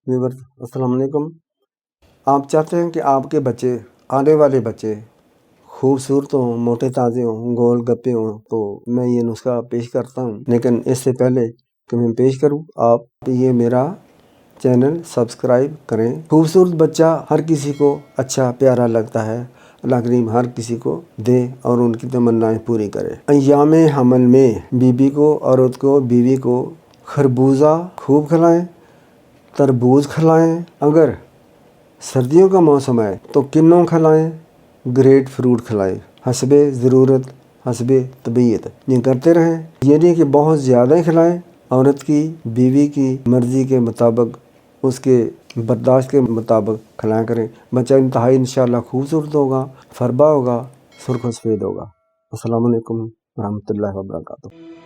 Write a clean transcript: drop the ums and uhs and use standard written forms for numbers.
Viewers अस्सलाम वालेकुम। आप चाहते हैं कि आपके बच्चे, आने वाले बच्चे खूबसूरत हों, मोटे ताज़े हों, गोल गप्पे हों, तो मैं ये नुस्खा पेश करता हूँ। लेकिन इससे पहले कि मैं पेश करूँ, आप ये मेरा चैनल सब्सक्राइब करें। खूबसूरत बच्चा हर किसी को अच्छा प्यारा लगता है। अल्लाह करीम हर किसी को दे और उनकी तमन्नाएं पूरी करे। अय्याम हमल में बीबी को, औरत को, बीवी को खरबूजा खूब खिलाएं, तरबूज खिलाएं। अगर सर्दियों का मौसम है तो किन्नू खिलाएं, ग्रेट फ्रूट खिलाएं। हस्बे ज़रूरत, हस्बे तबीयत ये करते रहें। ये नहीं कि बहुत ज़्यादा खिलाएं। औरत की, बीवी की मर्ज़ी के मुताबिक, उसके बर्दाश्त के मुताबिक खिलाया करें। बच्चा इंतहाई इंशाअल्लाह खूबसूरत होगा, फरबा होगा, सुर्ख सफ़ेद होगा। अस्सलाम वालेकुम रहमतुल्लाहि व बरकातुहू।